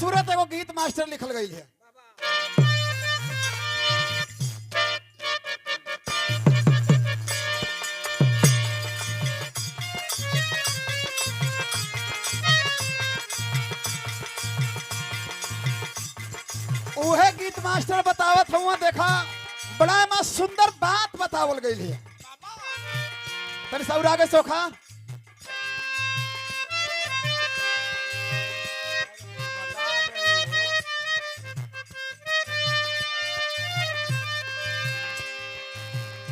खूबसूरत एगो गीत मास्टर लिखल गई है। उहे गीत मास्टर बतावत हुआ, देखा बड़ा मस्त सुंदर बात बतावल गई है। तनी सब आगे सोखा।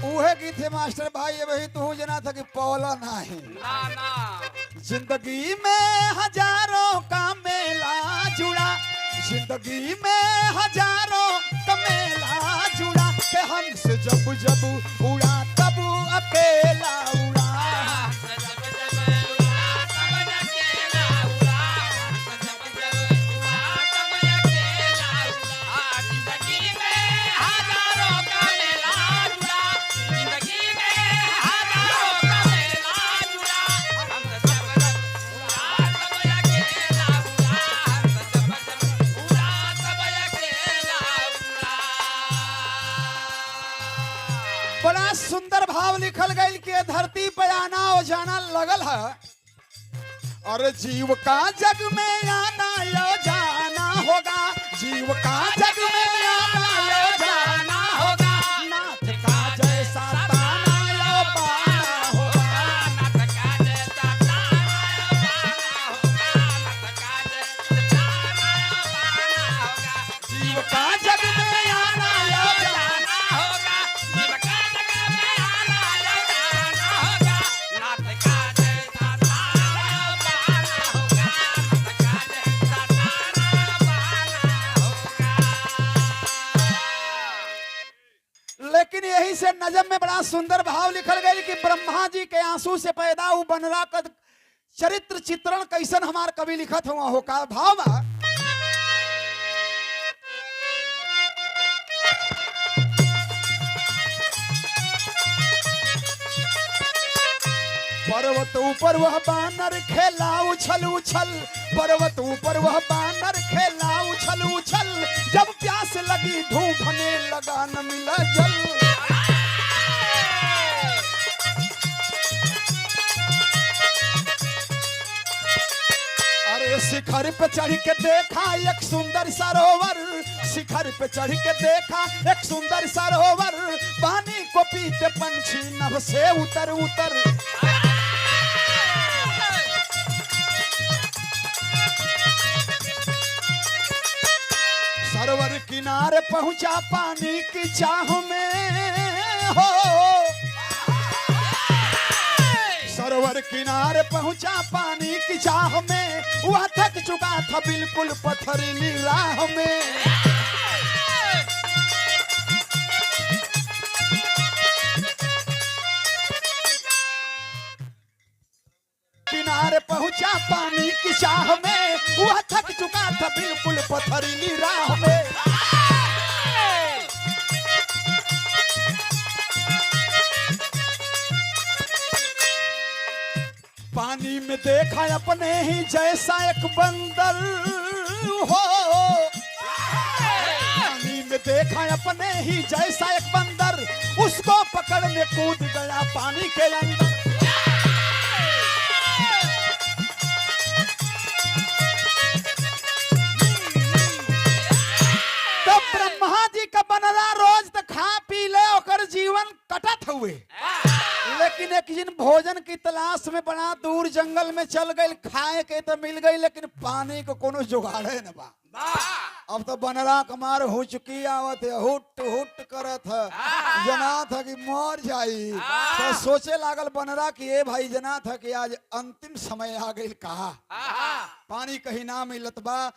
उहे गीत है मास्टर भाई, वही तू जना था कि पौला नहीं जिंदगी में हजारों का मेला जुड़ा, जिंदगी में हजारों का मेला जुड़ा के हंस जब जब उड़ा तब अकेला उड़ा। बड़ा सुंदर भाव लिखल गई कि धरती पे आना और जाना लगल है, और जीव का जग में आना यो जाना होगा, जीव का जग में आना यो जाना होगा, नाथ का जैसा ताना यो पाना होगा, नाथ का जैसा ताना यो पाना होगा, नाथ का जैसा ताना यो पाना होगा, जीव का जग में आना यो जाना होगा, जीव का लेकिन यही से नजम में बड़ा सुंदर भाव लिखल गई कि ब्रह्मा जी के आंसू से पैदा हु बनरा का चरित्र चित्रण कैसन हमार कवि लिखत हुआ हो का भाव बा। पर्वत ऊपर वह बानर खेला उछल उछल, पर्वत ऊपर वह बानर खेला उछल उछल, जब प्यास लगी ढूंढने लगा न मिला जल। अरे शिखर पे चढ़ के देखा एक सुंदर सरोवर, शिखर पे चढ़ के देखा एक सुंदर सरोवर, पानी को पीते पंछी नभ से उतर उतर। सरोवर किनारे पहुंचा पानी की चाह में हो, सरोवर किनारे पहुंचा पानी की चाह में, वह थक चुका था बिल्कुल पथरीली राह में। किनारे पहुंचा पानी की चाह में, वह थक चुका था बिल्कुल पथरीली राह में। पानी में देखा अपने ही जैसा एक बंदर हो, पानी में देखा अपने ही जैसा एक बंदर, उसको पकड़ने कूद गया पानी के अंदर। का बनरा रोज तो खा पी ले ओकर जीवन कटत हुए, लेकिन एक दिन भोजन की तलाश में बड़ा दूर जंगल में चल गई, खाए के तो मिल गई लेकिन पानी को कोनो जुगाड़े न बा। अब तो बनरा कमार हो चुकी आवत है, हुट हुट करत है, जना था कि मर जाई, तो सोचे लागल बनरा कि ए भाई जना था कि आज अंतिम समय आ गई, कहा पानी कहीं ना मिलत बा।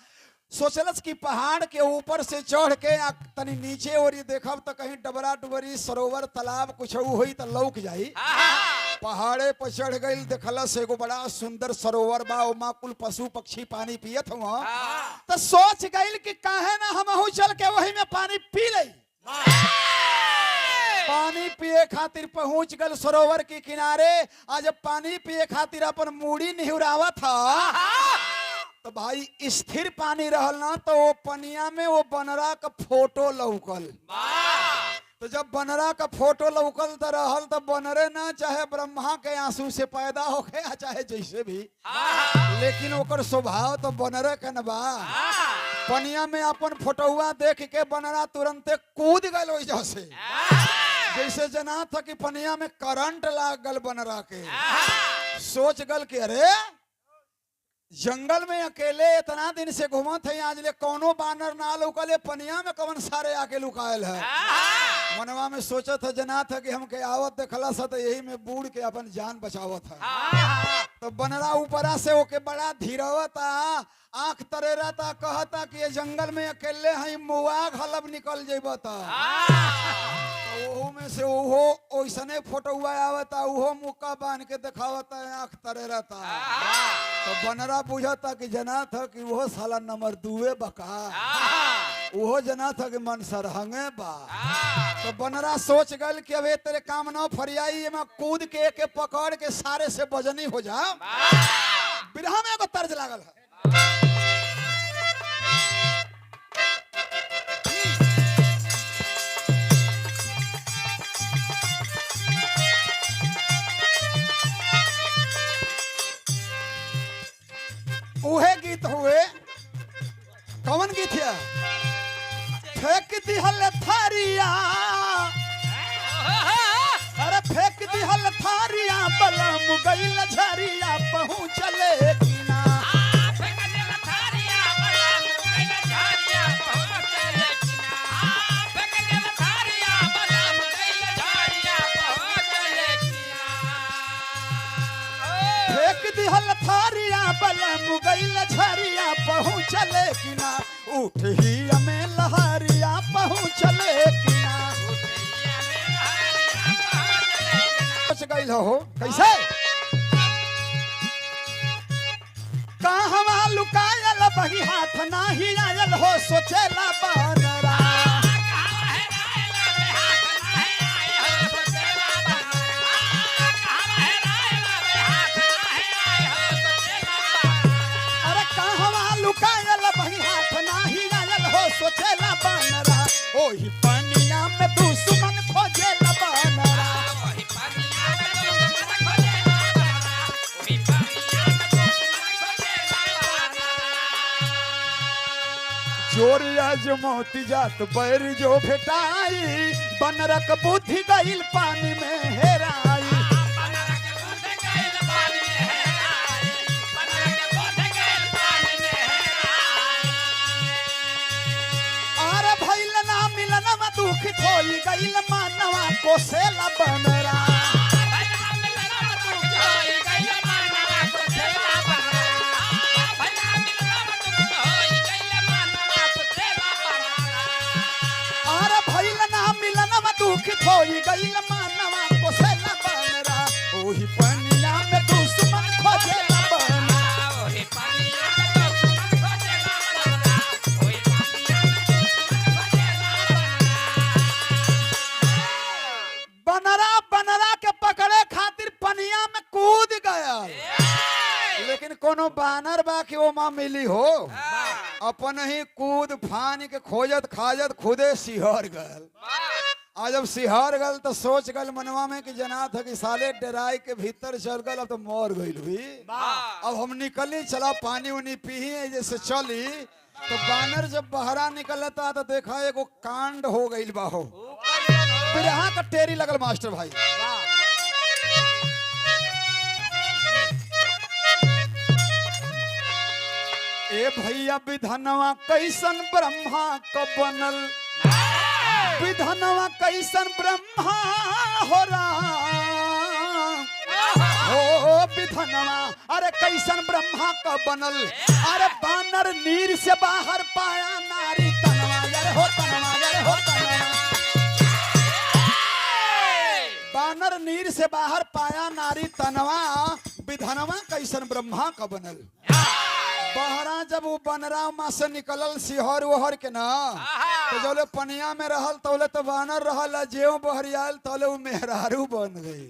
सोचलस कि पहाड़ के ऊपर से चढ़ के तनी नीचे और ये देखब तो कहीं डबरा डुबरी सरोवर तालाब कुछ हुई तो लौक जाई। पहाड़े पर चढ़ गई, देखलस एगो बड़ा सुंदर सरोवर बा, ओमा कुल पशु पक्षी पानी पियत हुआ, तो सोच गई कि काहे ना हमहू चल के वही में पानी पी ले। पानी पिए खातिर पहुंच गल सरोवर के किनारे। आज पानी पिए खातिर अपन मूड़ी निहुरावत था, तो भाई स्थिर पानी रहल ना तो वो पनिया में वो बनरा का फोटो लौकल। तो जब बनरा का फोटो लौकल तो रहल तो बनरे ना चाहे ब्रह्मा के आंसू से पैदा होके या चाहे जैसे भी, लेकिन ओकर स्वभाव तो बनरे के न बा। पनिया में अपन फोटोआ देख के बनरा तुरंते कूद गल वजह से, जैसे जना था कि पनिया में करंट लाग गल बनरा के। सोच गल कि अरे जंगल में अकेले इतना दिन से घूमत है, आज ले कौनो बानर ना लुकले, पनिया में कौन सारे आके लुकायल है। मनवा में सोचा था जना था कि हमके आवत देखला सा तो यही में बूढ़ के अपन जान बचावत है। तो बनरा ऊपरा से ओके बड़ा धीरवता, आंख तरे रहता, कहता कि ये जंगल में अकेले है, मुआ घलब निकल जेबता। ओहू में से ओहो ओइसने फोटोआ आवता, ओहो मुक्का बांध के दिखावता, आंख तरे रहता। तो बनरा बुझता कि जना था कि वो साला नंबर 2 बका, वो जना था कि मन सरहंगे बा। तो बनरा सोच गल कि अब तेरे काम न फरियाई, में कूद के पकड़ के सारे से बजनी हो जा। बिरहा में एगो तर्ज लागल है। उहे गीत हुए, कौन गीत है? फेंक दिहल थारिया, अरे फेंक दिहल थारिया, बलम गइल झरिया, पहुँचले कि ना। फेंक दिहल थारिया, बलम गइल झरिया, पहुँचले कि ना। उठ ही में लहरिया, पहुँचले कि ना। पहुँच गइल हो कैसे? कहवा लुकायल बही हाथ नाही आयल हो, सोचेला बनरा। सोचेला बनरा, ओही पनिया में दुश्मन खोजेला बनरा। जोर अजमौती जात बैर जो भेटाई, बनरक बुद्धि गइल पानी में हेराई। दुखित होई गइल मानवा, कोसेला बनरा। अरे भइल ना मिलनवा, दुखित होई गइल मानवा, कोसेला बनरा। ओही पनिया में दुश्मन खोजेला बनरा। बनरा के पकड़े खातिर पनिया में कूद गया, लेकिन कोनो बानर बा कि वो माँ मिली हो। अपन ही कूद फान के खोजत खाजत खुदे सिहर गल। आज जब सिहर गल तो सोच गल मनवा में कि जना था कि साले डराई के भीतर चल गल, अब तो मर गई हुई। अब हम निकली, चला पानी उनी पी जैसे चली, तो बानर जब बहरा निकलता तो देखा एगो कांड हो गई बाहो। फिर यहाँ का टेरी लगल मास्टर भाई। ए भैया विधनवा कैसन ब्रह्मा क बनल, विधनवा कैसन ब्रह्मा हो राम। हो विधनवा अरे कैसन ब्रह्मा क बनल, अरे बानर नीर से बाहर पाया नारी तनवा। यार हो तनवा, यार हो तनवा। बानर नीर से बाहर पाया नारी तनवा, विधनवा कैसन ब्रह्मा का बनल। बहरा जब वो बनरा माँ से निकलल सिहर उहर के ना, तो जब पनिया में रहल तौले तो बानर रहल, जेव बहरियाल तौले वो मेहरारू बन गई।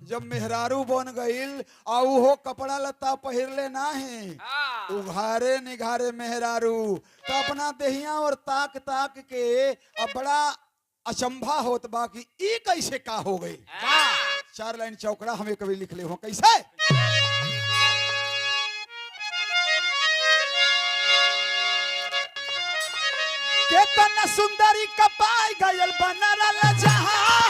जब मेहरारू बन गईल और वो कपड़ा लत्ता पहिरले नाही उघारे निघारे मेहरारू तो अपना देहिया और ताक ताक के अब बड़ा अचंभा होत बा कि ई कैसे का हो गई। 4 लाइन चौकड़ा हमें कभी लिख ले हो कैसे। केतना सुंदरी कपाई गयल बनरल जहां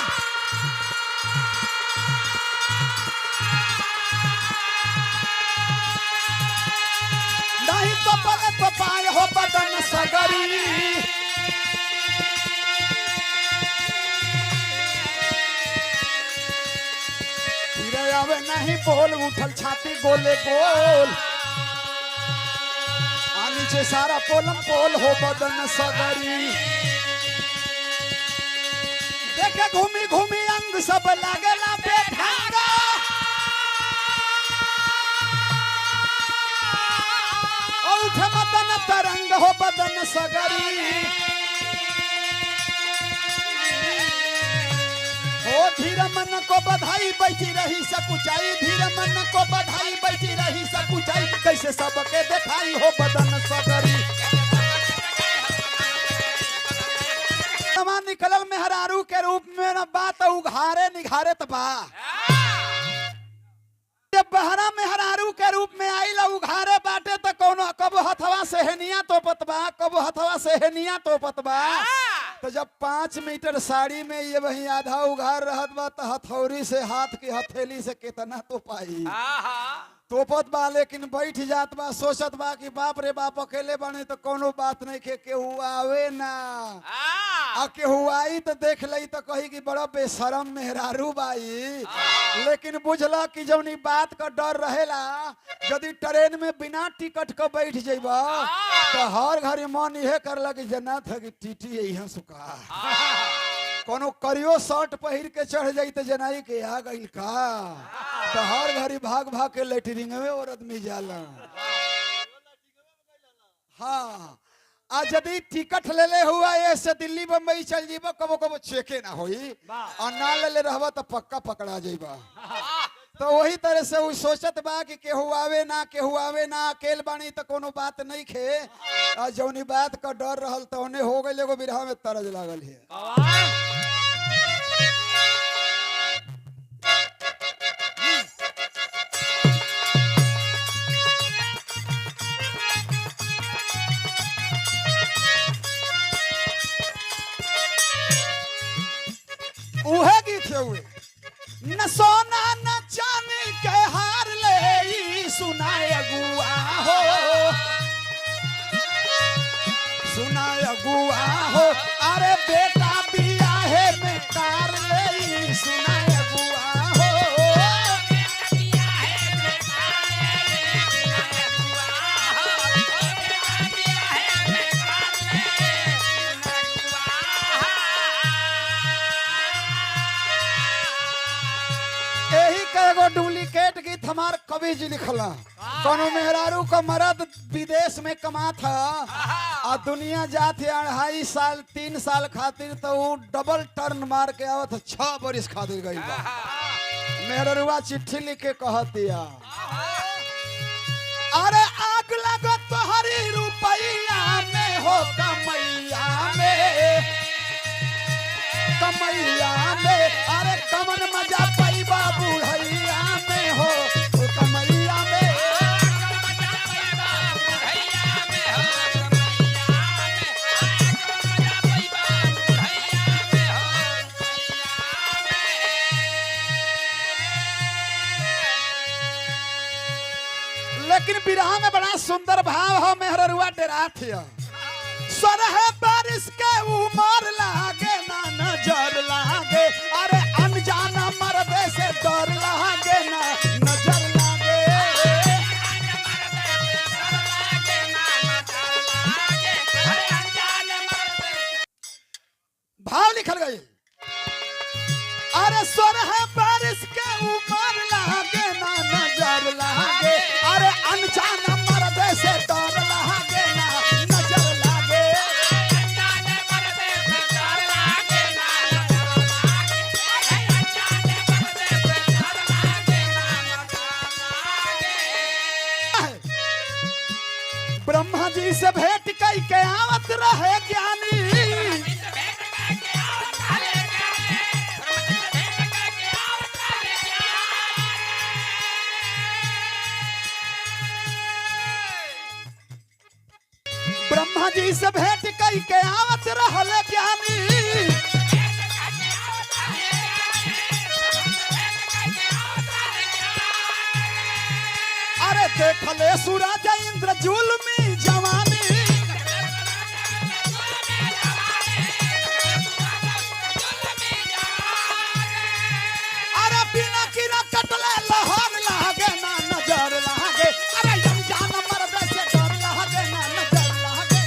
नहीं तो पले तो पाए हो बदन सगरी फिर आवे नहीं बोल उठल छाती गोले गोल नीचे सारा पोलम पोल हो बदन सगरी देखे घूमी घूमी अंग सब लागेला बेढंगा उठे मदन तरंग हो बदन सगरी हो धीर मन को बधाई बैठी रही सकुचाई धीर मन को बधाई बैठी रही सकुचाई कैसे सबके दिखाई हो बदन सगरी निकलल मेहरारू के रूप में न बात उघारे निघारे तबा जब बहरा मेहरारू के रूप में आई ला उघारे बाटे तो कौनो कब हथवा से हेनिया तो पतबा कब हथवा से हेनिया तो पतबा तो जब 5 मीटर साड़ी में ये वही आधा उघार रहत बा तो हथौड़ी से हाथ की हथेली से कितना तो पाई तोपत बा लेकिन बैठ जात बा सोचत बा कि बाप रे बाप अकेले बने तो कोनो बात नहीं के केहू आवे ना आ केहू आई तो देख लई तो कही कि बड़ा बेशरम मेहरारू बाई लेकिन बुझला कि जौनी बात का डर रहेला यदि ट्रेन में बिना टिकट के बैठ जेबा तो हर घड़ी मन यह करला कि जना था कि टीटी यही सुका कोनो करियो शर्ट पहिर के चढ़ जाई तो जनाई के आ गई का तो हर घड़ी भाग भाग के लेटरिंग में और आदमी जाला। हाँ आज यदि टिकट ले ले हुआ ऐसे दिल्ली बम्बई चल जीबा कबो कबो चेके ना होई और ना ले ले रहबा तो पक्का पकड़ा जाइबा। तो वही तरह से वो सोचत बा कि केहू आवे ना अकेल बानी तो कोनो बात नहीं खे जौनी बात का डर रहल तो उन्हें हो गई एगो बिरहा में तरज लागल है। उहे गीत हुए न सोना न चांदी के हार ले सुनाए अगुआ हो सुनाए अगुआ हो अरे बेटा बियाहे में कार ले सुनाए अगुआ हो डुप्लीकेट गीत हमार कवि जी लिखला कोनो मेहरारू का मर्द विदेश में कमा था और दुनिया जात 2.5 साल 3 साल खातिर तो वो डबल टर्न मार के आवत 6 बरिस खातिर गई बा मेहरारूआ चिट्ठी लिख के कहतिया अरे आग लगा तोहरी रुपैया में हो कमैया में अरे कमन मजा पैबा बुढ़ैया में हो कमैया में लेकिन बिरहा में बड़ा सुंदर भाव हो मेहररुआ डेरा थिया सरह बारिश के उमर लागे ना नजर लागे अरे अनजाना मर्दे से डर लागे ना नजर लागे भाव लिखल गए अरे सरह बारिश के उमर लागे ना नजर लागे अरे अनजाना मर्दे से डर लागे ना नजर लागे ब्रह्मा जी से भेंट कई के आवत रहले ज्ञानी। अरे देखले सूरज इंद्र जुल्मी जवानी। अरे बिना किरा कटले लहर लागे ना नजर लागे। अरे जान मर्द से डर लागे ना नजर लागे।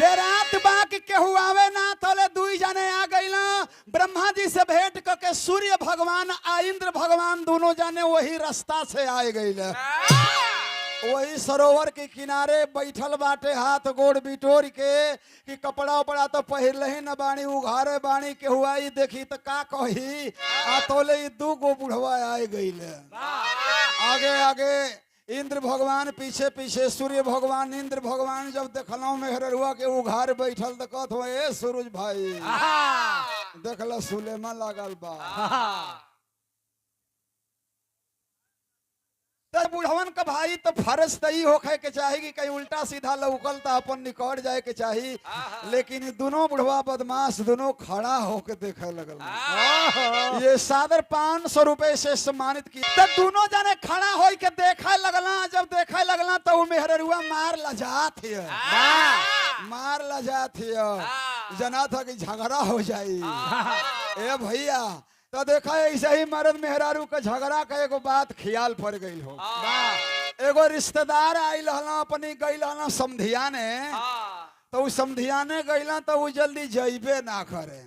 बेरात बाकी केहू आवे ना तले दुई जने आ गइला। ब्रह्मा जी से भेंट करके सूर्य भगवान आ इंद्र भगवान दोनों जाने वही रास्ता से आए गइले। वही सरोवर के किनारे बैठल बाटे हाथ गोड़ बिटोर के कि कपड़ा उपड़ा तो पहिरले ही न बाणी उघारे बाणी के हुआ देखी तो का कही। आ तोले दू गो बुढ़वा आए गइले। आगे आगे इंद्र भगवान पीछे पीछे सूर्य भगवान। इंद्र भगवान जब देखलो मेहररुआ के उघार बैठल तो कहत हो ए सूरज भाई देखला सुलेमा लागल बा। तो बुढ़वन का भाई तो फर्ज तई होखे के चाही कि कहीं उल्टा सीधा लौकल तो अपन निकट जाए के चाही। लेकिन दोनों बुढ़वा बदमाश दोनों खड़ा होके देखे लगल। ये सादर 500 रुपए से सम्मानित की। तो दोनों जने खड़ा हो के देखे लगला। जब देखे लगला तो वो मेहररुआ मार लजात है। मार लजात है। जना था कि झगड़ा हो जाई। ए भैया तो देखा ऐसे ही मर्द मेहरारू का झगड़ा का एगो बात ख्याल पड़ गई हो। एगो रिश्तेदार आइल हला अपनी गइल हला समधिया ने। तो उस समधिया ने गइला तो वो जल्दी जइबे ना करे।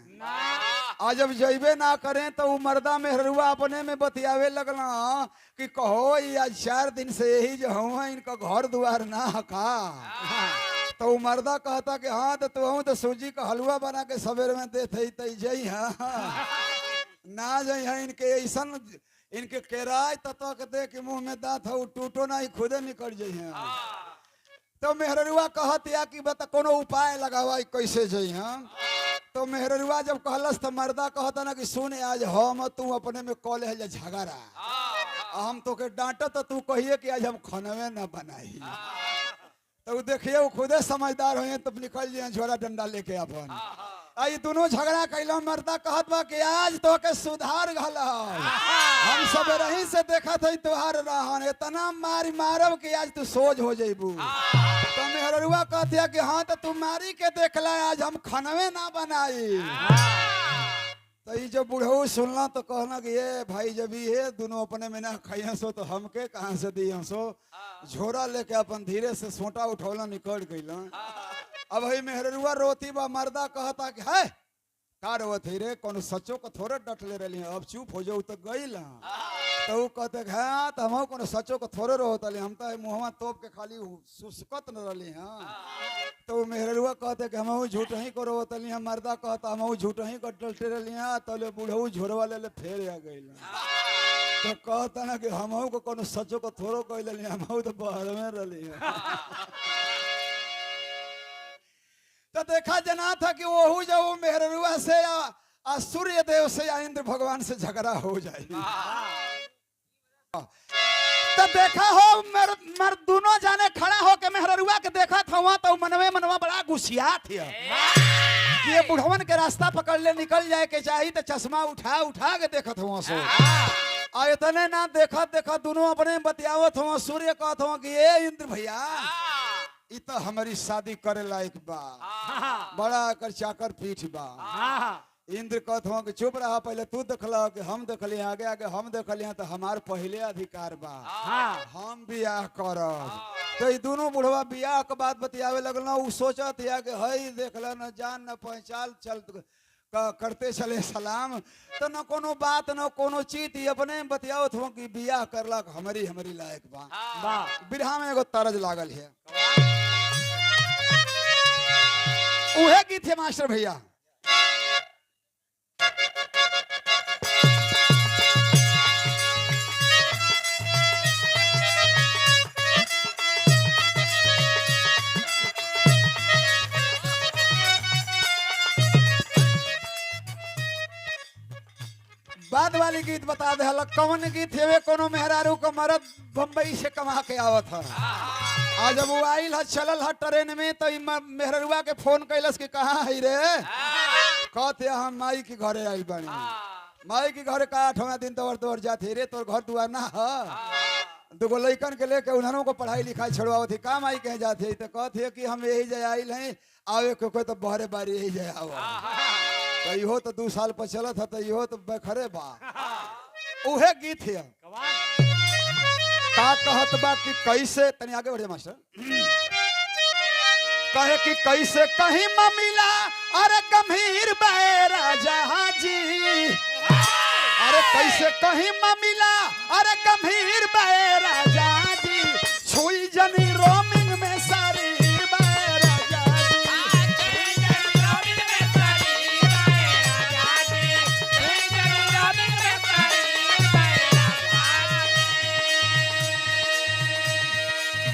और जब जइबे ना करें तो वो मर्दा मेहरुआ अपने में बतियावे लगला कि कहो ये आज 4 दिन से यही जो हूँ इनका घर द्वार ना का। तो वो मर्दा कहता कि हाँ तो तू तो सूजी का हलवा बना के सवेरे में देते ही जई। ना जाई है इनके ऐसा इनके केराय तत्व के दे के मुंह में दांत हो टूटो ना ही खुदे निकल जाई है। तो मेहररुआ कहत या कि बता कोनो उपाय लगावा कैसे जाई हम। तो मेहररुआ जब कहलस तो मर्दा कहता ना कि सुन आज हम तू अपने में कॉल है झगड़ा। हम तो के डांटो तो तू कहिए कि आज हम खनवे न बनाई। तो देखिए वो खुदे समझदार हो तब निकल जाए झोरा डंडा लेके अपन। आई दोनों झगड़ा कैला। मर्दा कहत बा कि आज तो के सुधार गल। हम सब रही से देखा थे तुहार रहन इतना मारी मारब कि आज तू सोच हो जेबू। तो मेहरुआ कहतिया कि हाँ तो तू मारी के देखला आज हम खनवे ना बनाई। तो ये जब बुढ़ऊ सुनला तो कहना कि ये भाई जब ये दोनों अपने में ना खाइया सो तो हमके कहाँ से दी सो। झोरा लेके अपन धीरे से सोटा उठौला निकल गईला। अब भाई मेहरुआ रोती बा। मर्दा कहता कि है का रोत रे कौन सचो को थोड़े डटले रही अब चुप हो जाऊ तो गईला। तो वो कहते हाँ तो हम कौन सचो को थोड़े रोत हम तो मुहवा तोप के खाली सुसकत न रही। हाँ तो मेहरुआ कहते कि हम झूठ ही को रोत मर्दा कहता हम झूठ ही को डलते रही। तो बुढ़ऊ झोरवा ले फेर आ गई। तो कहता ना कि हम को कौन सचो को थोड़ो कह हम तो बाहर में रही। तो देखा जना था कि वहू जब मेहरुआ से या सूर्य देव से या इंद्र भगवान से झगड़ा हो जाए। तो देखा हो मर दोनों जाने खड़ा होके मेहरुआ के देखा था वहां तो मनवे मनवा बड़ा गुस्सिया थे कि ये बुढ़वन के रास्ता पकड़ ले निकल जाए के चाहिए। तो चश्मा उठा उठा के देखत हुआ सो। आ इतने ना देखा देखा दोनों अपने बतियावत हुआ। सूर्य कहत हुआ कि ये इंद्र भैया इ तो हमारी शादी करे लायक बा। बड़ा कर चाकर पीठ बा। इंद्र कहत हो कि चुप रहा पहले तू देखला कि हम देखली आगे आगे हम देखली तो हमार पहले अधिकार बा। हम बियाह करब। तो ये दोनों बुढ़वा बियाह के बाद बतियावे लगल। उ सोचत या कि हई देखला न जान न पहचान चल करते चले सलाम। तो न कोनो बात न कोनो चीज अपने बतियावत हो कि बियाह करला हमारी हमारी लायक बा। बिरहा में एगो तरज लागल है। उहे गीत है मास्टर भैया। बाद वाली गीत बता दे हल कौन गीत है कोनो मेहरारू को मरद बम्बई से कमा के आवत है। आज जब वो आइल है चलल है ट्रेन में तो मेहरुआ के फोन कैलस कि कहाँ है रे, कहते हम माई के घरे आइल बनी। माई के घरे का 8वां दिन तोर जाते रे, तोर घर दुआर ना है। दुगो लइकन के लेके उन्होंने को पढ़ाई लिखाई छोड़वाओ थी, काम आई कहे जाते तो कहते कि हम यही जय आइल हैं, आवे कोई तो बहरे बारी यही जय आओ। तो इहो तो 2 साल पर चलत है, तो इहो तो बखरे बा उहे गीत है। का कहत बा कि कैसे, तनी आगे बढ़े मास्टर। कहे कि कैसे कहीं मिला अरे गंभीर बे राजा जी, अरे कैसे कहीं मिला अरे गंभीर बे राजा जी, छुई जनी रोमिंग में सारी बे राजा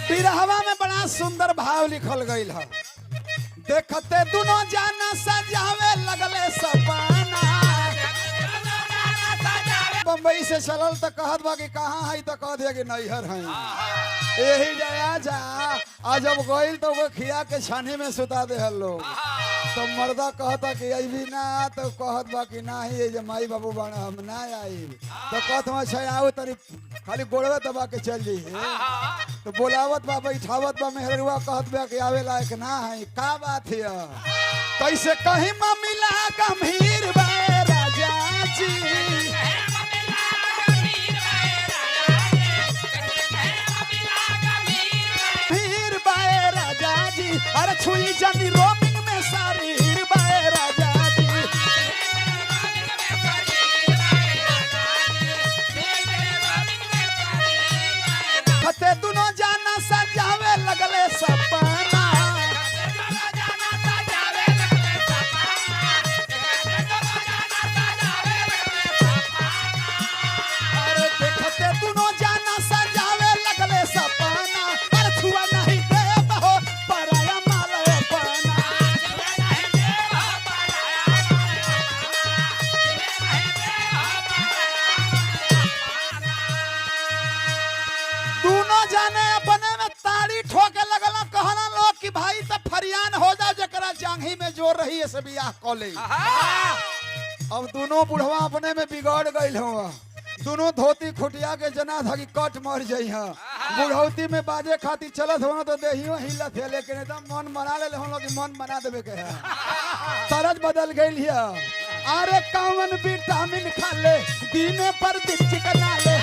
बिरहवा में बड़ा सुंदर भाव लिखल गईल है। देखते दोनों जाना सजावे लगले सपना, बम्बई से चलल तो कहत बा कि कहाँ है, तो कह दिया कि नैहर है यही जाया जा। आज जब गईल तो वो खिया के छानी में सुता दे लोग, तो मर्दा कहता कि अभी ना, तो कहत बा कि ना ही जे माई बाबू बना हम ना आई, तो कहत अच्छा आओ तरी खाली गोड़वे दबा के चल जी। तो बोलावत बा बैठावत बा मेहरुआ, कहत बा कि आवे लायक ना है। का बात है कैसे कहीं मिला गंभीर बे राजा जी, अरे छुई जानी रोमिंग में सारी बे राजा जी। खते दोनों जाना सजावे लगले सपना, अरे देखते दोनों जाना सजावे लगले सपना, अरे छुआ नहीं दे बहो पराया मालो बना। दोनों जाने अपने में ताड़ी ठोके लगल, कहना लोग कि भाई तो फरियान हो जाओ जरा जांघी में जोर रही है से बियाह कॉलेज। अब दोनों बुढ़वा अपने में बिगड़ गई हुआ, दोनों धोती खुटिया के जना था कि कट मर जाइ। बुढ़ौती में बाजे खातिर चलत हो तो देहियो हिलत है, लेकिन एकदम मन बना ले हम लोग मन बना देवे के है। तरज बदल गई है। अरे कौन विटामिन खा ले दीने पर दिन चिकना ले,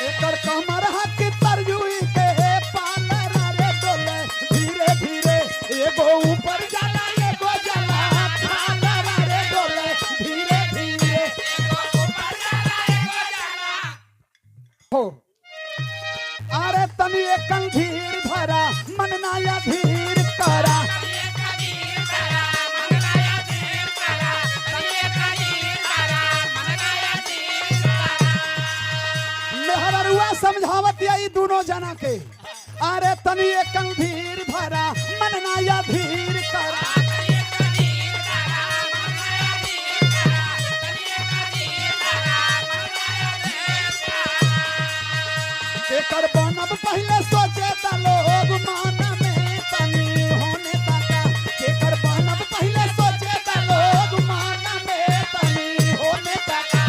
एकर कमर हाथ तरजुई के पालर रे डोले, धीरे धीरे एगो ऊपर जाला एगो जाला, पालर रे डोले धीरे धीरे एगो ऊपर जाला एगो जाला हो। अरे तनी एक धीर भरा मन नाया धीर करा, मेहरुआ समझावत यही दोनों जना के। अरे तनी एक धीर भरा मन नाया धीर करा, एकर बनब पहले सोचे त लोग मान में तनी होने तका, एकर बनब पहले सोचे त लोग मान में तनी होने तका।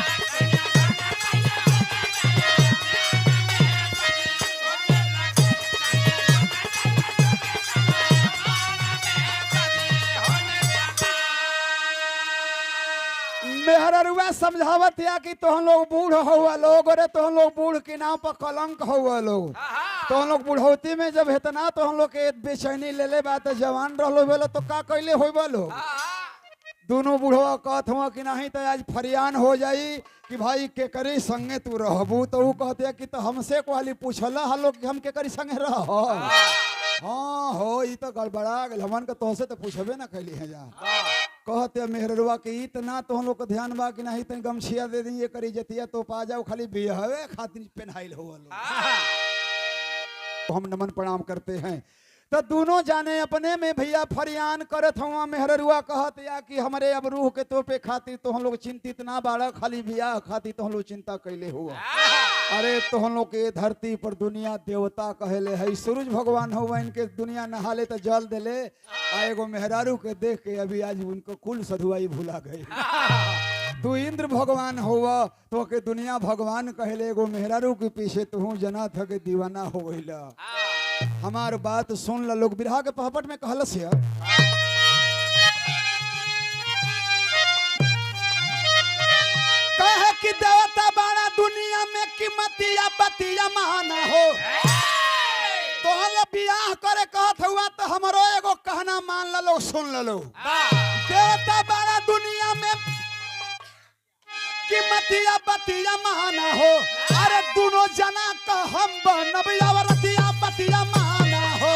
मेहरुआ समझावत या कि तुम लोग बूढ़ हुआ लोग, अरे तुम लोग बूढ़ के नाम पर कलंक हुआ लोग। तो हम लोग बुढ़ौती में जब हेतना तो हम लोग के बेचैनी ले ले बात जवान रहो बोलो तो का कैले हो बोलो। दोनों बुढ़वा कहत हुआ कि नहीं तो आज फरियान हो जाई कि भाई के करी संगे तू रहबू, तो वो कहते कि तो हमसे कोहली पूछला हलो कि हम के करी संगे रह। हाँ हो ये तो गड़बड़ा गल, हमन के तोहसे तो पूछबे ना कैली है जा। कहते मेहरुआ कि इतना तो हम लोग को ध्यान बा कि नहीं तन गमछिया दे दी ये करी जतिया तो पा जाओ खाली बिहवे खातिर पेनहाइल हो। हम नमन प्रणाम करते हैं। तो दोनों जाने अपने में भैया फरियान करत हुआ मेहररुआ कहत या कि हमारे अब रूह के तोपे खातिर तो हम लोग चिंतित ना बाड़ा, खाली बियाह खातिर तो हम लोग चिंता कैले हुआ। अरे तो हम लोग के धरती पर दुनिया देवता कहले है, सूरज भगवान हुआ, इनके दुनिया नहाले तो जल दिले, आ एगो मेहरारू के देख के अभी आज उनको कुल सधुआई भुला गए। तू इंद्र भगवान हुआ तो के दुनिया भगवान कहले, एगो मेहरारू के पीछे तू जना था के दीवाना हो गईला। हमार बात सुन ल लोग। बिरहा के पहपट में कहलस है, कहे कि देवता बाड़ा दुनिया में कीमतिया बतिया माना हो, तो हले बियाह करे कहत हुआ तो हमरो एगो कहना मान ल लो, सुन ल लो। देवता बाड़ा दुनिया में कीमतिया बतिया माना हो, अरे दोनों जना का हम बनब औरतिया बतिया माना हो।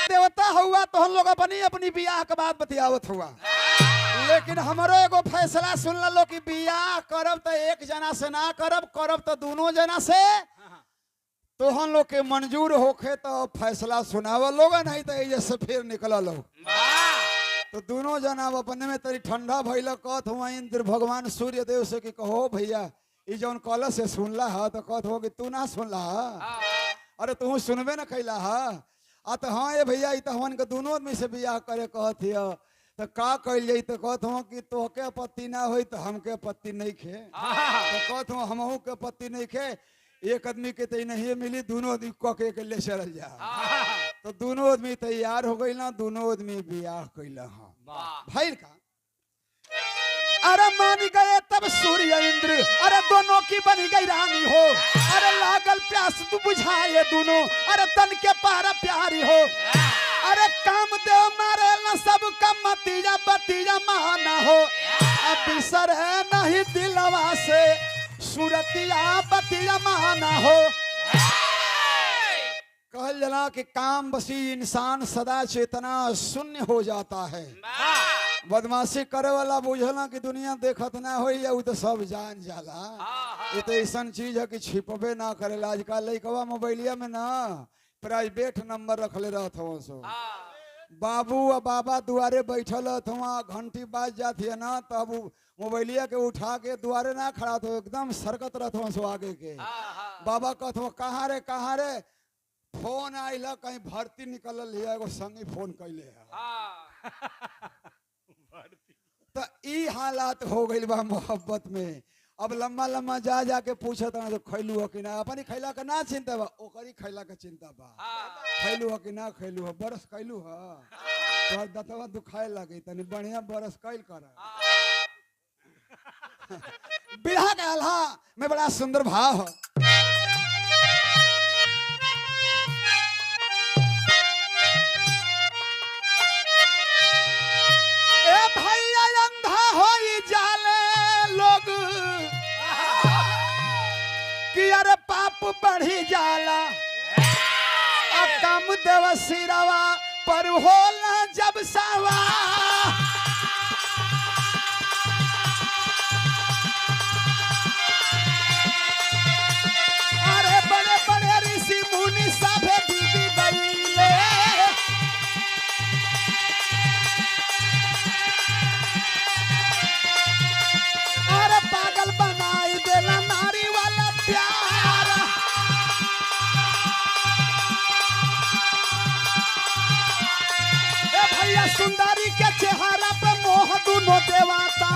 देवता हुआ तो हम लोग अपनी अपनी बियाह के बाद बतियावत हुआ, लेकिन हमारो एगो फैसला सुन लो कि बियाह करब तो एक जना से ना करब, करब तो दोनों जना से। तो हम लोग के मंजूर होखे तो फैसला सुनाव लोग, नहीं तो ये से फिर निकल लो। तो दोनों जना अपने में तरी ठंडा भइल कहत हुआ इंद्र भगवान सूर्य देव से कि कहो भैया ये जौन कल से सुनला है, तो कहत हो कि तू ना सुनला है, अरे तू सुनबे न कैला है। तो हाँ ये भैया तो हमन के दोनों आदमी से बियाह करे कहत हिय, तो का कल जाई, तो कहत हूँ कि तोहके आपत्ति ना हो तो हमके आपत्ति नहीं खे, तो कहत हूँ हमहू के आपत्ति नहीं खे, एक आदमी के तो नहीं मिली, दोनों आदमी कके के ले चल जा। तो दोनों आदमी तैयार हो गई ना, दोनों आदमी बियाह कैला भाई का। अरे मान गए तब सूर्य इंद्र, अरे दोनों की बनी गई रानी हो, अरे लागल प्यास तू बुझाए दोनों, अरे तन के पारा प्यारी हो। अरे काम देव मारे न सब कमतिया बतिया माना हो, अब बिसर है नहीं दिलवा से सूरतिया बतिया माना हो। कहल जना कि काम बसी इंसान सदा चेतना शून्य हो जाता है। बदमाशी करे वाला बुझला कि दुनिया देखत ना हो, या तो सब जान जाला। ये तो ऐसा चीज है कि छिपबे ना करेला। आजकल लइकवा मोबाइलिया में ना प्राइवेट नंबर रखले रहत हो, सो बाबू और बाबा दुआरे बैठल हुआ, घंटी बाज जाती है ना, तब मोबाइलिया के उठा के दुआरे ना खड़ा तो एकदम सरकत रहत हो, सो आगे के बाबा कहत हो कहाँ रे फोन आइल, कहीं भर्ती निकल है, एगो संगी फोन कैले है। तो ई हालात हो गई बा मोहब्बत में। अब लम्बा लम्बा जा जाके पूछत तो खैलू हो कि ना, अपनी खैला का ना चिंता बा, ओकरी खैला का चिंता बा। खैलू हो कि ना खैलू हो, बरस कैलू हो, तोहर दतवा दुखाए लगे, तनी बढ़िया बरस कैल कर। बिरहा के आल्हा में बड़ा सुंदर भाव है। बढ़ी जाला कम देव सिरवा पर होला जब सवा, अरे बड़े बड़े ऋषि मुनि सभे डूबी गईले, अरे पागल बनाई देला नारी वाला प्यार। सुंदरी के चेहरा पे मोह दोनों देवता,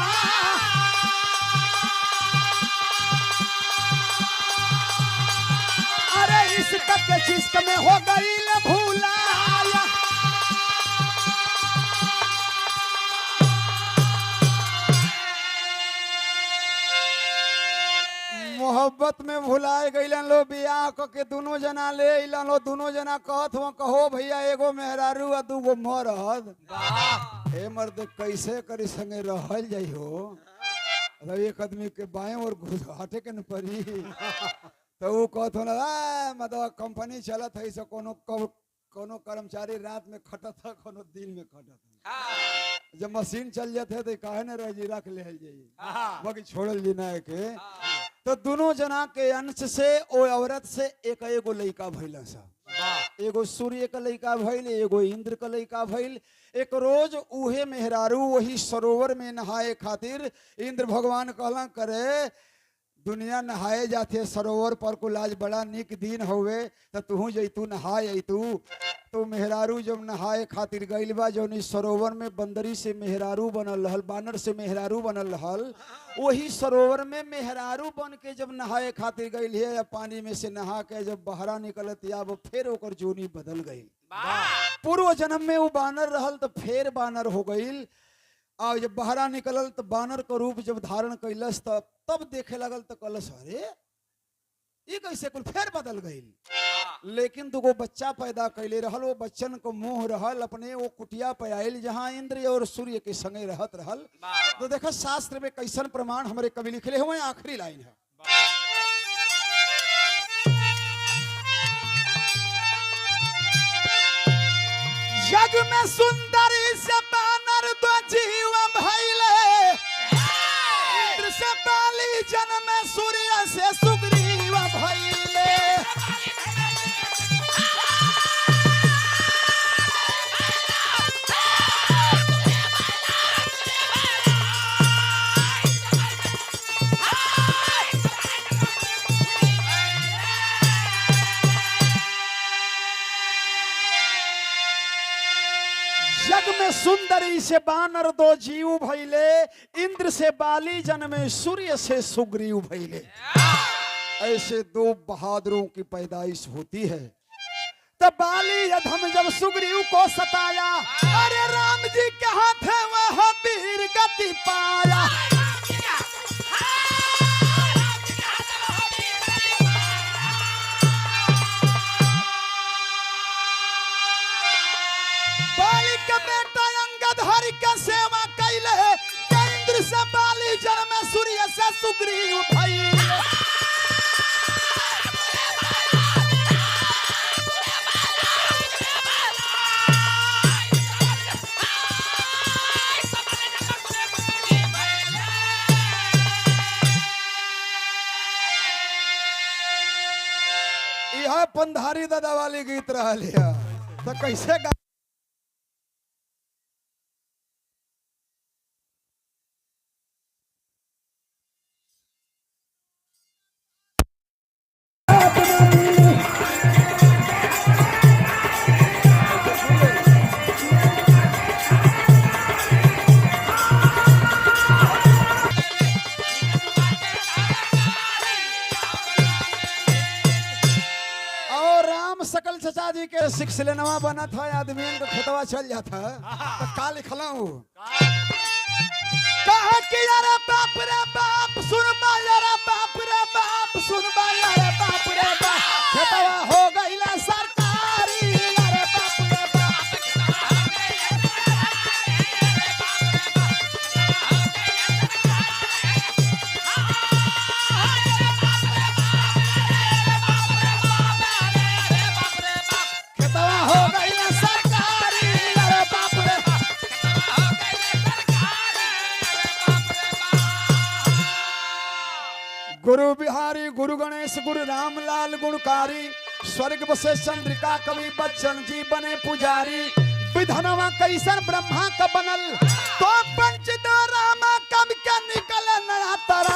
अरे इश्क के चिश्क में हो गई भूला। मोहब्बत में भुलाए गई लो, बियाह के दोनों जना ले लो, दोनों जना कहत हो कहो भैया एगो मेहरारू आ दूगो मरद। हे मर्द कैसे करी संगे रहल जाइ हो, एक आदमी के बाएं और हटे के न परी, तो वो कहत हो ना मतलब कंपनी चलत है से कोनो कर्मचारी रात में खटत है कोनो दिन में खटत है। जब मशीन चल जाते है तो काहे न रह जी रख ले जाइए बाकी छोड़ल जी ना के। तो दोनों जना के अंश से ओ औरत से एक एगो लड़का भइल सब। एगो सूर्य का लड़का भइल, एगो इंद्र का लड़का भइल। एक रोज उहे मेहरारू वही सरोवर में नहाए खातिर इंद्र भगवान कहला करे दुनिया नहाए जाते सरोवर पर को आज बड़ा निक दिन होवे तो तू जैतू नहाए अतू। तो मेहरारू जब नहाए खातिर गइल बा जौन सरोवर में बंदरी से मेहरारू बनल रहल, बानर से मेहरारू बनल रहल, वही सरोवर में मेहरारू बन के जब नहाए खातिर गइल है या पानी में से नहा के जब बहरा निकलत या वो फिर ओकर जोनी बदल गई। पूर्व जन्म में वो बानर रहल तो फिर बानर हो गई। और जब बहरा निकलल तो बानर का रूप जब धारण कैलस तब देखे लगल तो कलस अरे ये कैसे कुल फिर बदल गई। लेकिन दुगो बच्चा पैदा कैले रहल, वो बच्चन को मुंह रहल अपने वो कुटिया पे आयल जहाँ इंद्र और सूर्य के संगे रहत रहल। तो देखो शास्त्र में कैसन प्रमाण हमारे कवि लिखले हुए। आखिरी लाइन है जग में सुंदरी से बानर दो जीव भइले, इंद्र से बाली जन्म सूर्य से सुग्रीव भइले। जग में सुंदरी से बानर दो जीव भइले, इंद्र से बाली जन्मे सूर्य से सुग्रीव भइले। ऐसे दो बहादुरों की पैदाइश होती है। तब बाली अधम जब सुग्रीव को सताया, अरे राम जी के हाथ है वह वीर गति पाया। हरि का सेवा कैले, इंद्र से बाली जन्म सूर्य से सुग्रीव भइले। यह पंधारी दादा वाली गीत रहा लिया तो कैसे सकल चचा जी के सिक्स लेनवा बना था आदमी का खतवा चल जाता तो का लिखला हूँ कहा कि यार बाप रे बाप सुनबा यार बाप रे बाप सुनबा यार बाप रे बाप खतवा हो गईला सरकारी यार बाप रे बाप। गुरु बिहारी गुरु गणेश गुरु रामलाल गुणकारी स्वर्ग बसे चंद्रिका कवि बच्चन जी बने पुजारी। विधनवा कैसन ब्रह्मा का बनल तो पंच रामा कब क्या निकल नया तारा।